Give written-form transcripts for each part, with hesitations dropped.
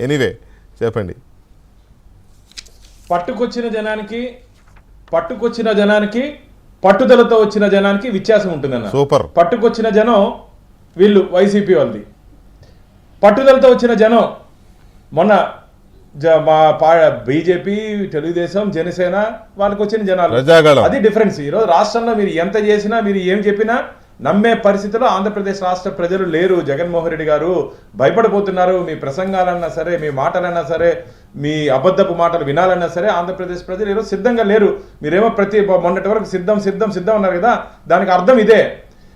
Anyway చెప్పండి. పట్టుకొచ్చిన జనానికి పట్టుదలతో వచ్చిన జనానికి వ్యత్యాసం ఉంటుందన్న. సూపర్. పట్టుకొచ్చిన జనం వీళ్ళు వైసీపీ వాళ్ళది, పట్టుదలతో వచ్చిన జనం మొన్న బీజేపీ, తెలుగుదేశం, జనసేన వాళ్ళకి వచ్చిన జనాలు, అది డిఫరెన్స్. ఈరోజు రాష్ట్రంలో మీరు ఎంత చేసినా, మీరు ఏం చెప్పినా నమ్మే పరిస్థితిలో ఆంధ్రప్రదేశ్ రాష్ట్ర ప్రజలు లేరు. జగన్మోహన్ రెడ్డి గారు భయపడిపోతున్నారు. మీ ప్రసంగాలన్నా సరే, మీ మాటలన్నా సరే, మీ అబద్ధపు మాటలు వినాలన్నా సరే ఆంధ్రప్రదేశ్ ప్రజలు ఈరోజు సిద్ధంగా లేరు. మీరేమో మొన్నటి వరకు సిద్ధం అన్నారు కదా, దానికి అర్థం ఇదే.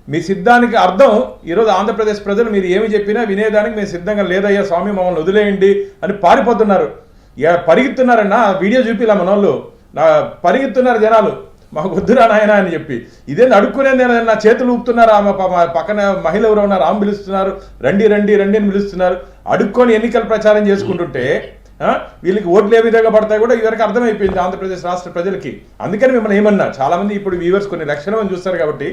మీ సిద్ధానికి అర్థం ఈరోజు ఆంధ్రప్రదేశ్ ప్రజలు మీరు ఏమి చెప్పినా వినేదానికి మేము సిద్ధంగా లేదయ్యా స్వామి, మమ్మల్ని వదిలేయండి అని పారిపోతున్నారు. పరిగెత్తున్నారన్న వీడియో చూపిలా మన వాళ్ళు, పరిగెత్తున్నారు జనాలు, మాకు వద్దురా నాయన అని చెప్పి. ఇదేంది అడుక్కునేది, నా చేతులు ఊపుతున్నారు. పక్కన మహిళ ఎవరు ఉన్నారు, ఆమె పిలుస్తున్నారు, రండి రండి రండి అని పిలుస్తున్నారు. అడుక్కొని ఎన్నికల ప్రచారం చేసుకుంటుంటే వీళ్ళకి ఓట్లు ఏ విధంగా పడతాయి కూడా ఇదివరకు అర్థమైపోయింది ఆంధ్రప్రదేశ్ రాష్ట్ర ప్రజలకి. అందుకని మిమ్మల్ని ఏమన్నా, చాలా మంది ఇప్పుడు వ్యూవర్స్ కొన్ని లక్షల మంది చూస్తారు కాబట్టి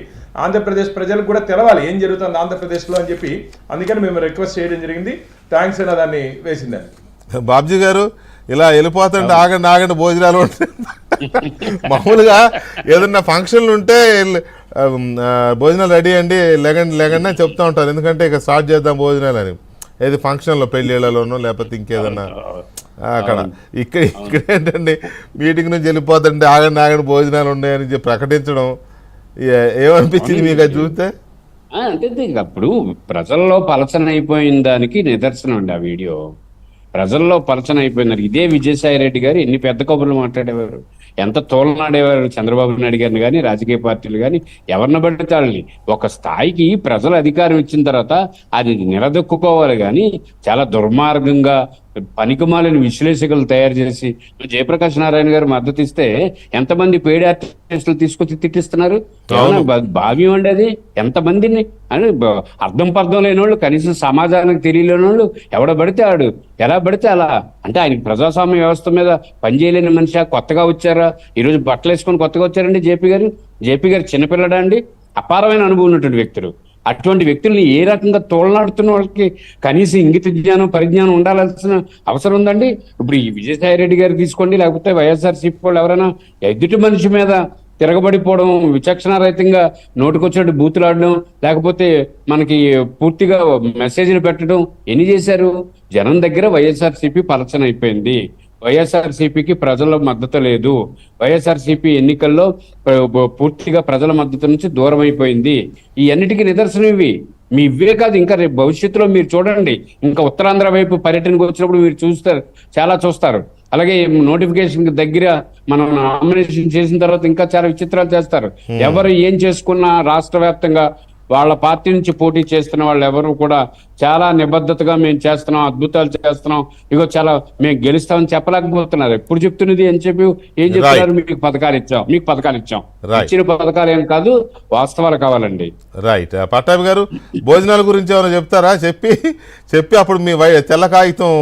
ఆంధ్రప్రదేశ్ ప్రజలకు కూడా తెలవాలి ఏం జరుగుతుంది ఆంధ్రప్రదేశ్లో అని చెప్పి, అందుకని మేము రిక్వెస్ట్ చేయడం జరిగింది. థ్యాంక్స్ అయినా దాన్ని వేసిందని. బాబ్జీ గారు ఇలా వెళ్ళిపోతుంటే ఆగండి భోజనాలు ఉంటాయి. మామూలుగా ఏదన్నా ఫంక్షన్లు ఉంటే భోజనాలు రెడీ అండి, లేకండి అని చెప్తా ఉంటారు. ఎందుకంటే ఇక స్టార్ట్ చేద్దాం భోజనాలు అని, ఏది ఫంక్షన్లో పెళ్ళిళ్ళలోనో లేకపోతే ఇంకేదన్నా అక్కడ. ఇక్కడ ఏంటండి మీటింగ్ నుంచి వెళ్ళిపోతుంటే ఆగండి భోజనాలు ఉన్నాయని చెప్పి ప్రకటించడం ఏమనిపించింది మీకు అది చూస్తే? అంటే అప్పుడు ప్రజల్లో పలచన అయిపోయిన దానికి నిదర్శనం అండి ఆ వీడియో. ప్రజల్లో పలచన అయిపోయినారు. ఇదే విజయసాయి రెడ్డి గారు ఎన్ని పెద్ద కబుర్లు మాట్లాడేవారు, ఎంత తోలనాడేవారు చంద్రబాబు నాయుడు గారిని కానీ, రాజకీయ పార్టీలు కానీ, ఎవరిని పడితే వాళ్ళని. ఒక స్థాయికి ప్రజలు అధికారం ఇచ్చిన తర్వాత అది నిలదొక్కుకోవాలి కానీ చాలా దుర్మార్గంగా పనికిమాలిన విశ్లేషకులు తయారు చేసి జయప్రకాష్ నారాయణ గారు మద్దతు ఇస్తే ఎంతమంది పేడ్ ఆర్టిస్టులు తీసుకొచ్చి తిట్టిస్తున్నారు. భావ్యం అండి అది. ఎంతమందిని అని అర్థం పర్థం లేని వాళ్ళు, కనీసం సమాజానికి తెలియలేని వాళ్ళు, ఎవడ పడితే ఆడు ఎలా పడితే అలా. అంటే ఆయన ప్రజాస్వామ్య వ్యవస్థ మీద పనిచేయలేని మనిషి, కొత్తగా వచ్చారా, ఈరోజు బట్టలు వేసుకొని కొత్తగా వచ్చారండి జేపీ గారు చిన్నపిల్లడా అండి? అపారమైన అనుభవం ఉన్నటువంటి వ్యక్తులు. అటువంటి వ్యక్తుల్ని ఏ రకంగా తోలనాడుతున్న వాళ్ళకి కనీసం ఇంగిత జ్ఞానం, పరిజ్ఞానం ఉండాల్సిన అవసరం ఉందండి. ఇప్పుడు ఈ విజయసాయి రెడ్డి గారు తీసుకోండి, లేకపోతే వైఎస్ఆర్సీపీ వాళ్ళు ఎవరైనా ఎదుటి మనిషి మీద తిరగబడిపోవడం, విచక్షణారహితంగా నోటికొచ్చినట్టు బూతులాడడం, లేకపోతే మనకి పూర్తిగా మెసేజ్లు పెట్టడం ఎన్ని చేశారు? జనం దగ్గర వైఎస్ఆర్సీపీ పలచన అయిపోయింది. వైఎస్ఆర్సీపీకి ప్రజల మద్దతు లేదు. వైఎస్ఆర్సీపీ ఎన్నికల్లో పూర్తిగా ప్రజల మద్దతు నుంచి దూరం అయిపోయింది. ఈ అన్నిటికీ నిదర్శనం ఇవి. మీ ఇవే కాదు, ఇంకా రేపు భవిష్యత్తులో మీరు చూడండి, ఇంకా ఉత్తరాంధ్ర వైపు పర్యటనకు వచ్చినప్పుడు మీరు చాలా చూస్తారు. అలాగే నోటిఫికేషన్ దగ్గర మనం నామినేషన్ చేసిన తర్వాత ఇంకా చాలా విచిత్రాలు చేస్తారు. ఎవరు ఏం చేసుకున్నా రాష్ట్ర వ్యాప్తంగా వాళ్ళ పార్టీ నుంచి పోటీ చేస్తున్న వాళ్ళు ఎవరు కూడా చాలా నిబద్ధతగా మేము చేస్తున్నాం, అద్భుతాలు చేస్తున్నాం, ఇగో చాలా మేము గెలుస్తామని చెప్పలేకపోతున్నారు. ఎప్పుడు చెప్తున్నది అని చెప్పి ఏం చెప్తున్నారు? మీకు పథకాలు ఇచ్చాం. ఇచ్చిన పథకాలు ఏం కాదు, వాస్తవాలు కావాలండి. రైట్. పట్టాభి గారు భోజనాల గురించి ఏమైనా చెప్తారా? చెప్పి అప్పుడు మీ తెల్ల కాగితం